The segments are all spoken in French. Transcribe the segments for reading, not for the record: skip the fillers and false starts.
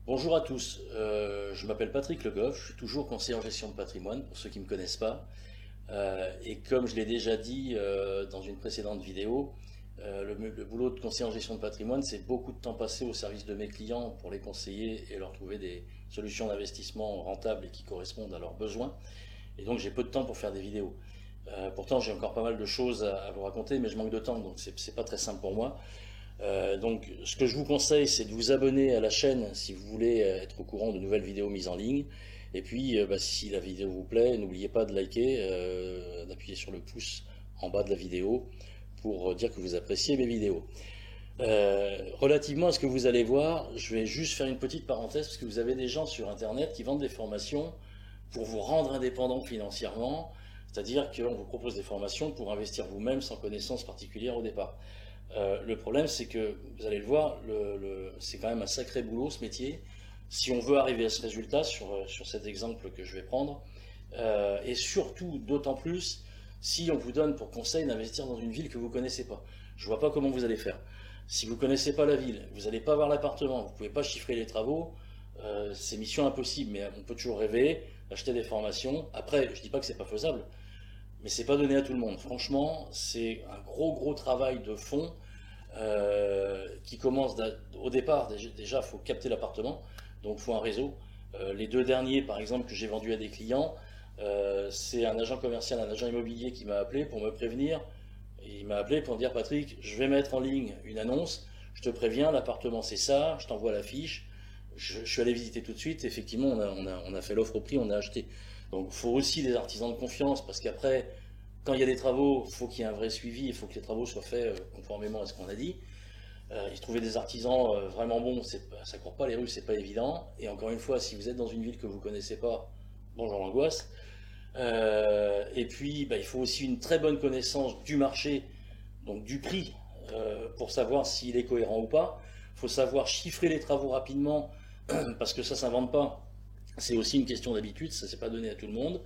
Bonjour à tous, je m'appelle Patrick Le Goff, je suis toujours conseiller en gestion de patrimoine pour ceux qui ne me connaissent pas. Et comme je l'ai déjà dit dans une précédente vidéo, le boulot de conseiller en gestion de patrimoine, c'est beaucoup de temps passé au service de mes clients pour les conseiller et leur trouver des solutions d'investissement rentables et qui correspondent à leurs besoins. Et donc j'ai peu de temps pour faire des vidéos. Pourtant j'ai encore pas mal de choses à vous raconter, mais je manque de temps, donc c'est pas très simple pour moi. Donc, ce que je vous conseille, c'est de vous abonner à la chaîne si vous voulez être au courant de nouvelles vidéos mises en ligne. Et puis, si la vidéo vous plaît, n'oubliez pas de liker, d'appuyer sur le pouce en bas de la vidéo pour dire que vous appréciez mes vidéos. Relativement à ce que vous allez voir, je vais juste faire une petite parenthèse parce que vous avez des gens sur Internet qui vendent des formations pour vous rendre indépendant financièrement, c'est-à-dire qu'on vous propose des formations pour investir vous-même sans connaissance particulière au départ. Le problème, c'est que, vous allez le voir, c'est quand même un sacré boulot ce métier, si on veut arriver à ce résultat sur cet exemple que je vais prendre, et surtout, d'autant plus, si on vous donne pour conseil d'investir dans une ville que vous ne connaissez pas. Je ne vois pas comment vous allez faire. Si vous ne connaissez pas la ville, vous n'allez pas voir l'appartement, vous ne pouvez pas chiffrer les travaux, c'est mission impossible, mais on peut toujours rêver, acheter des formations. Après, je ne dis pas que ce n'est pas faisable, mais c'est pas donné à tout le monde. Franchement, c'est un gros travail de fond qui commence au départ. Déjà, il faut capter l'appartement, donc il faut un réseau. Les deux derniers, par exemple, que j'ai vendus à des clients, c'est un agent commercial, un agent immobilier qui m'a appelé pour me prévenir. Il m'a appelé pour me dire: Patrick, je vais mettre en ligne une annonce, je te préviens, l'appartement c'est ça, je t'envoie la fiche. Je suis allé visiter tout de suite, effectivement, on a fait l'offre au prix, on a acheté. Donc il faut aussi des artisans de confiance, parce qu'après, quand il y a des travaux, il faut qu'il y ait un vrai suivi, il faut que les travaux soient faits conformément à ce qu'on a dit. Et trouver des artisans vraiment bons, ça court pas les rues, c'est pas évident. Et encore une fois, si vous êtes dans une ville que vous connaissez pas, bonjour l'angoisse. Et puis, il faut aussi une très bonne connaissance du marché, donc du prix, pour savoir s'il est cohérent ou pas. Il faut savoir chiffrer les travaux rapidement, parce que ça s'invente pas. C'est aussi une question d'habitude, ça s'est pas donné à tout le monde.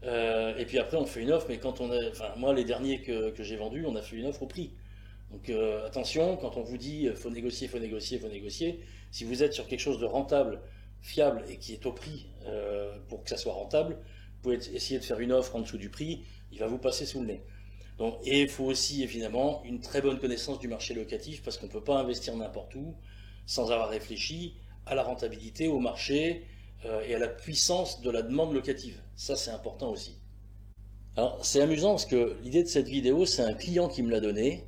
Et puis après, on fait une offre, mais quand moi, les derniers que j'ai vendus, on a fait une offre au prix. Donc attention, quand on vous dit faut négocier, faut négocier, faut négocier, si vous êtes sur quelque chose de rentable, fiable et qui est au prix pour que ça soit rentable, vous pouvez essayer de faire une offre en dessous du prix, il va vous passer sous le nez. Donc, et il faut aussi évidemment une très bonne connaissance du marché locatif, parce qu'on ne peut pas investir n'importe où sans avoir réfléchi à la rentabilité, au marché et à la puissance de la demande locative. Ça, c'est important aussi. Alors, c'est amusant parce que l'idée de cette vidéo, c'est un client qui me l'a donné.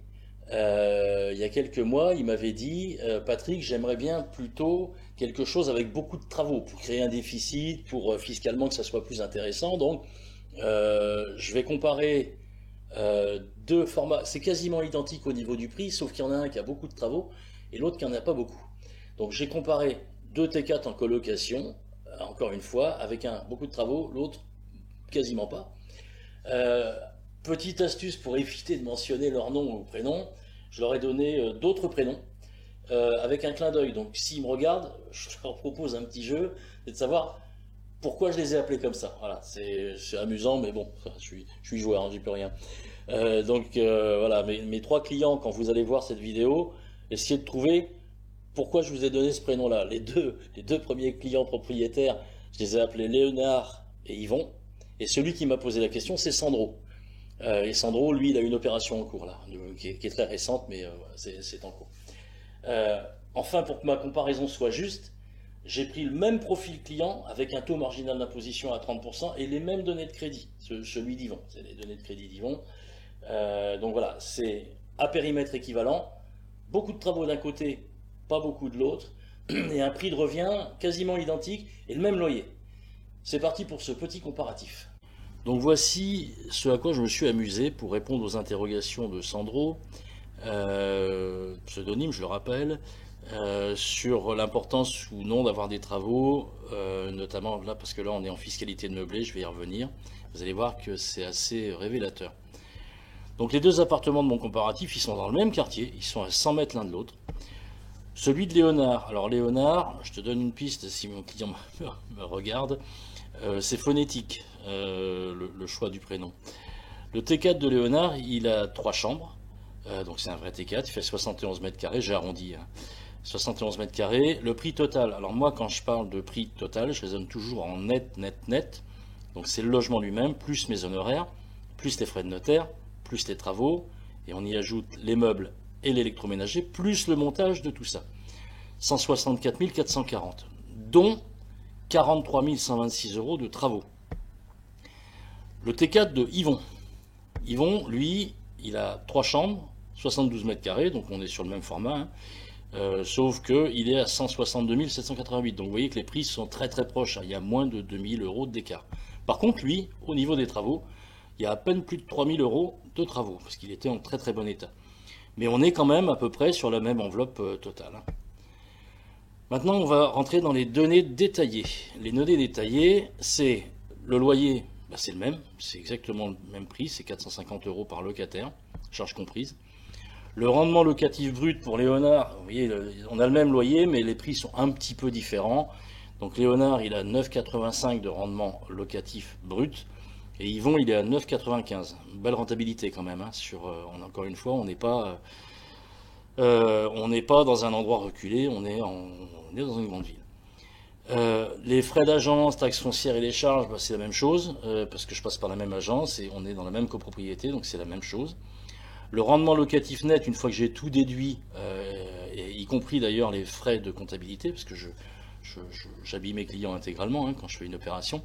Il y a quelques mois, il m'avait dit: Patrick, j'aimerais bien plutôt quelque chose avec beaucoup de travaux pour créer un déficit, pour fiscalement que ça soit plus intéressant. Donc, je vais comparer deux formats. C'est quasiment identique au niveau du prix, sauf qu'il y en a un qui a beaucoup de travaux et l'autre qui n'en a pas beaucoup. Donc, j'ai comparé deux T4 en colocation, encore une fois, avec un beaucoup de travaux, l'autre quasiment pas. Euh, Petite astuce pour éviter de mentionner leur nom ou prénom, je leur ai donné d'autres prénoms avec un clin d'œil. Donc s'ils me regardent, je leur propose un petit jeu, c'est de savoir pourquoi je les ai appelés comme ça. Voilà, c'est amusant, mais bon, je suis joueur, hein, j'y peux rien. Voilà, mes trois clients, quand vous allez voir cette vidéo, essayez de trouver pourquoi je vous ai donné ce prénom-là. Les deux premiers clients propriétaires, je les ai appelés Léonard et Yvon. Et celui qui m'a posé la question, c'est Sandro. Et Sandro, lui, il a une opération en cours, là, qui est très récente, mais c'est en cours. Enfin, pour que ma comparaison soit juste, j'ai pris le même profil client avec un taux marginal d'imposition à 30% et les mêmes données de crédit, celui d'Yvon, c'est les données de crédit d'Yvon. Donc voilà, c'est à périmètre équivalent, beaucoup de travaux d'un côté, pas beaucoup de l'autre, et un prix de revient quasiment identique et le même loyer. C'est parti pour ce petit comparatif. Donc voici ce à quoi je me suis amusé pour répondre aux interrogations de Sandro, pseudonyme je le rappelle, sur l'importance ou non d'avoir des travaux, notamment là parce que là on est en fiscalité de meublé, je vais y revenir. Vous allez voir que c'est assez révélateur. Donc les deux appartements de mon comparatif, ils sont dans le même quartier, ils sont à 100 mètres l'un de l'autre. Celui de Léonard, alors Léonard, je te donne une piste si mon client me regarde, c'est phonétique, le choix du prénom. Le T4 de Léonard, il a 3 chambres, donc c'est un vrai T4, il fait 71 mètres carrés, j'ai arrondi, hein. 71 mètres carrés. Le prix total, alors moi quand je parle de prix total, je raisonne toujours en net, net, net. Donc c'est le logement lui-même, plus mes honoraires, plus les frais de notaire, plus les travaux, et on y ajoute les meubles et l'électroménager, plus le montage de tout ça. 164 440, dont 43 126 euros de travaux. Le T4 de Yvon. Yvon, lui, il a 3 chambres, 72 mètres carrés, donc on est sur le même format, hein. Sauf qu'il est à 162 788. Donc vous voyez que les prix sont très très proches, hein. Il y a moins de 2000 euros d'écart. Par contre, lui, au niveau des travaux, il y a à peine plus de 3000 euros de travaux, parce qu'il était en très très bon état. Mais on est quand même à peu près sur la même enveloppe totale, hein. Maintenant, on va rentrer dans les données détaillées. Les données détaillées, c'est le loyer, bah c'est le même, c'est exactement le même prix, c'est 450 euros par locataire, charges comprises. Le rendement locatif brut pour Léonard, vous voyez, on a le même loyer, mais les prix sont un petit peu différents. Donc Léonard, il a 9,85 de rendement locatif brut, et Yvon, il est à 9,95. Belle rentabilité quand même, hein, encore une fois, on n'est pas dans un endroit reculé, on est dans une grande ville. Les frais d'agence, taxes foncières et les charges, bah, c'est la même chose, parce que je passe par la même agence et on est dans la même copropriété, donc c'est la même chose. Le rendement locatif net, une fois que j'ai tout déduit, et y compris d'ailleurs les frais de comptabilité, parce que j'habille mes clients intégralement, hein, quand je fais une opération.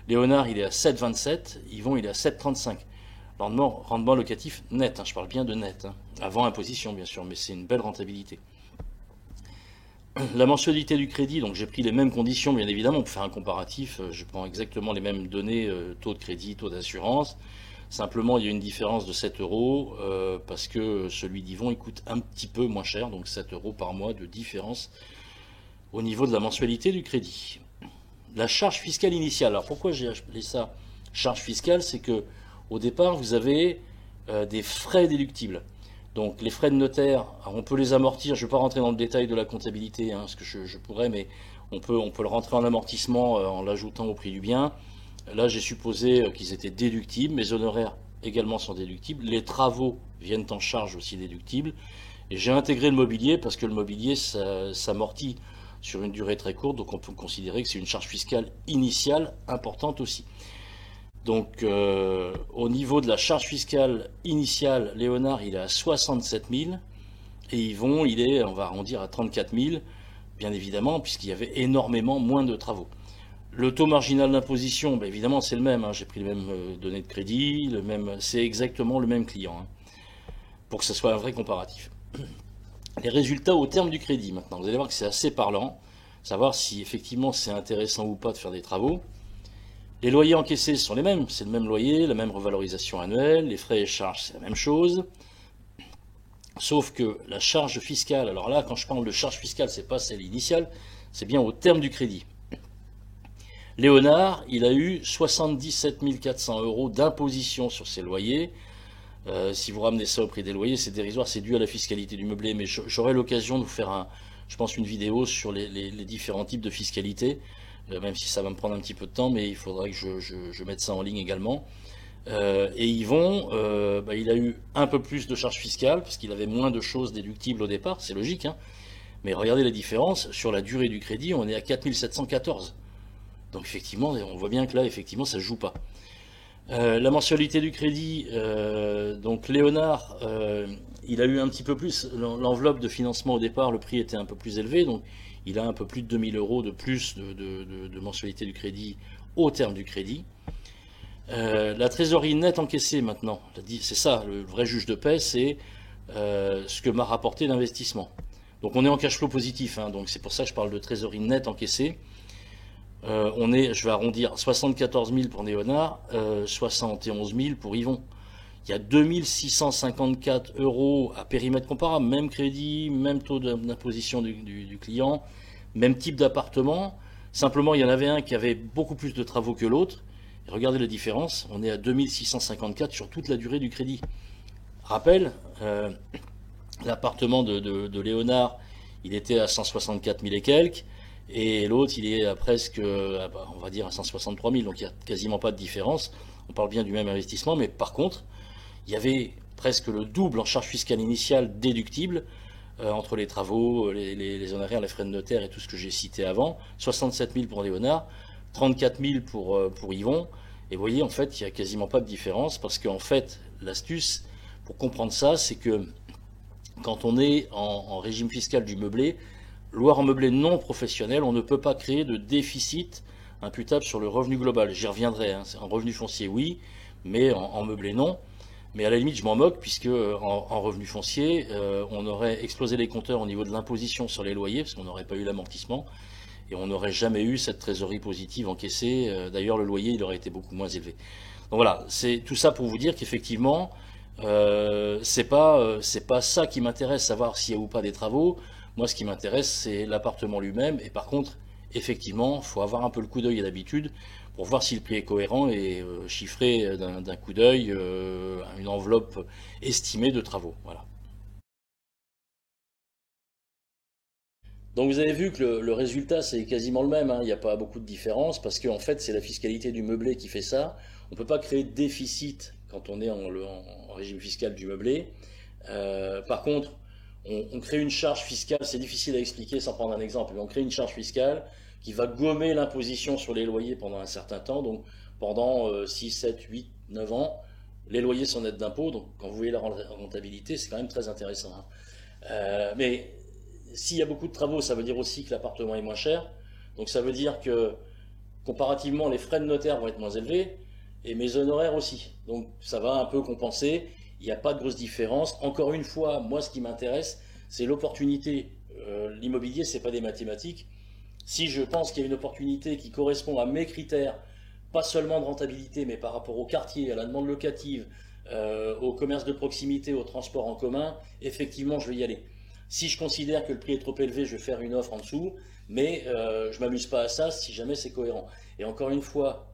Léonard, il est à 7,27, Yvon, il est à 7,35. Rendement locatif net, hein, je parle bien de net, hein, avant imposition bien sûr, mais c'est une belle rentabilité. La mensualité du crédit, donc j'ai pris les mêmes conditions, bien évidemment, pour faire un comparatif, je prends exactement les mêmes données, taux de crédit, taux d'assurance. Simplement, il y a une différence de 7 euros, parce que celui d'Yvon, il coûte un petit peu moins cher, donc 7 euros par mois de différence au niveau de la mensualité du crédit. La charge fiscale initiale, alors pourquoi j'ai appelé ça charge fiscale, c'est que au départ, vous avez des frais déductibles. Donc les frais de notaire, on peut les amortir, je ne vais pas rentrer dans le détail de la comptabilité, hein, parce que je pourrais, mais on peut le rentrer en amortissement en l'ajoutant au prix du bien. Là, j'ai supposé qu'ils étaient déductibles, mes honoraires également sont déductibles, les travaux viennent en charge aussi déductibles, et j'ai intégré le mobilier parce que le mobilier s'amortit sur une durée très courte, donc on peut considérer que c'est une charge fiscale initiale importante aussi. Donc au niveau de la charge fiscale initiale, Léonard il est à 67 000 et Yvon il est, on va arrondir à 34 000, bien évidemment, puisqu'il y avait énormément moins de travaux. Le taux marginal d'imposition, ben évidemment c'est le même, hein, j'ai pris les mêmes données de crédit, c'est exactement le même client, hein, pour que ce soit un vrai comparatif. Les résultats au terme du crédit maintenant, vous allez voir que c'est assez parlant, savoir si effectivement c'est intéressant ou pas de faire des travaux. Les loyers encaissés sont les mêmes, c'est le même loyer, la même revalorisation annuelle, les frais et charges c'est la même chose, sauf que la charge fiscale, alors là quand je parle de charge fiscale, c'est pas celle initiale, c'est bien au terme du crédit. Léonard, il a eu 77 400 euros d'imposition sur ses loyers. Si vous ramenez ça au prix des loyers, c'est dérisoire, c'est dû à la fiscalité du meublé, mais j'aurai l'occasion de vous faire je pense une vidéo sur les différents types de fiscalité, même si ça va me prendre un petit peu de temps, mais il faudrait que je mette ça en ligne également. Et Yvon, il a eu un peu plus de charges fiscales, parce qu'il avait moins de choses déductibles au départ, c'est logique, hein, mais regardez la différence, sur la durée du crédit, on est à 4714. Donc effectivement, on voit bien que là, effectivement, ça ne joue pas. La mensualité du crédit, donc Léonard, il a eu un petit peu plus, l'enveloppe de financement au départ, le prix était un peu plus élevé, donc il a un peu plus de 2000 euros de plus de mensualité du crédit au terme du crédit. La trésorerie nette encaissée maintenant, c'est ça, le vrai juge de paix, c'est ce que m'a rapporté l'investissement. Donc on est en cash flow positif, hein, donc c'est pour ça que je parle de trésorerie nette encaissée. Je vais arrondir, 74 000 pour Léonard, 71 000 pour Yvon. Il y a 2654 euros à périmètre comparable, même crédit, même taux d'imposition du client, même type d'appartement. Simplement, il y en avait un qui avait beaucoup plus de travaux que l'autre. Regardez la différence, on est à 2654 sur toute la durée du crédit. Rappel, l'appartement de Léonard, il était à 164 000 et quelques. Et l'autre, il est à presque, on va dire, à 163 000, donc il n'y a quasiment pas de différence. On parle bien du même investissement, mais par contre, il y avait presque le double en charge fiscale initiale déductible entre les travaux, les honoraires, les frais de notaire et tout ce que j'ai cité avant. 67 000 pour Léonard, 34 000 pour Yvon. Et vous voyez, en fait, il n'y a quasiment pas de différence parce qu'en fait, l'astuce pour comprendre ça, c'est que quand on est en régime fiscal du meublé, loi en meublé non professionnel, on ne peut pas créer de déficit imputable sur le revenu global. J'y reviendrai, hein. En revenu foncier, oui, mais en meublé, non. Mais à la limite, je m'en moque, puisque en revenu foncier, on aurait explosé les compteurs au niveau de l'imposition sur les loyers, parce qu'on n'aurait pas eu l'amortissement, et on n'aurait jamais eu cette trésorerie positive encaissée. D'ailleurs, le loyer, il aurait été beaucoup moins élevé. Donc voilà, c'est tout ça pour vous dire qu'effectivement, c'est pas ça qui m'intéresse, savoir s'il y a ou pas des travaux. Moi, ce qui m'intéresse, c'est l'appartement lui-même. Et par contre, effectivement, il faut avoir un peu le coup d'œil et l'habitude pour voir si le prix est cohérent et chiffrer d'un coup d'œil une enveloppe estimée de travaux. Voilà. Donc vous avez vu que le résultat c'est quasiment le même, hein. Il n'y a pas beaucoup de différence parce qu'en fait c'est la fiscalité du meublé qui fait ça. On ne peut pas créer de déficit quand on est en régime fiscal du meublé. Par contre, on crée une charge fiscale, c'est difficile à expliquer sans prendre un exemple, mais on crée une charge fiscale qui va gommer l'imposition sur les loyers pendant un certain temps, donc pendant 6, 7, 8, 9 ans, les loyers sont nets d'impôts, donc quand vous voyez la rentabilité, c'est quand même très intéressant, hein. Mais s'il y a beaucoup de travaux, ça veut dire aussi que l'appartement est moins cher, donc ça veut dire que comparativement les frais de notaire vont être moins élevés, et mes honoraires aussi, donc ça va un peu compenser. Il n'y a pas de grosse différence. Encore une fois, moi, ce qui m'intéresse, c'est l'opportunité. L'immobilier, ce n'est pas des mathématiques. Si je pense qu'il y a une opportunité qui correspond à mes critères, pas seulement de rentabilité, mais par rapport au quartier, à la demande locative, au commerce de proximité, au transport en commun, effectivement, je vais y aller. Si je considère que le prix est trop élevé, je vais faire une offre en dessous, mais je ne m'amuse pas à ça si jamais c'est cohérent. Et encore une fois,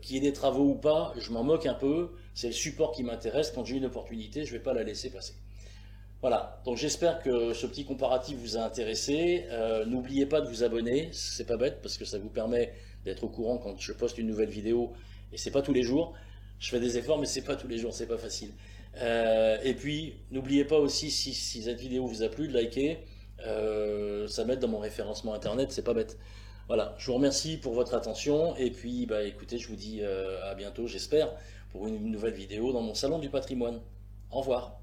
qu'il y ait des travaux ou pas, je m'en moque un peu. C'est le support qui m'intéresse. Quand j'ai une opportunité, je ne vais pas la laisser passer. Voilà, donc j'espère que ce petit comparatif vous a intéressé. N'oubliez pas de vous abonner, c'est pas bête parce que ça vous permet d'être au courant quand je poste une nouvelle vidéo. Et c'est pas tous les jours. Je fais des efforts, mais c'est pas tous les jours, c'est pas facile. Et puis, n'oubliez pas aussi, si cette vidéo vous a plu, de liker. Ça m'aide dans mon référencement internet, c'est pas bête. Voilà, je vous remercie pour votre attention et puis bah écoutez, je vous dis à bientôt, j'espère, pour une nouvelle vidéo dans mon salon du patrimoine. Au revoir.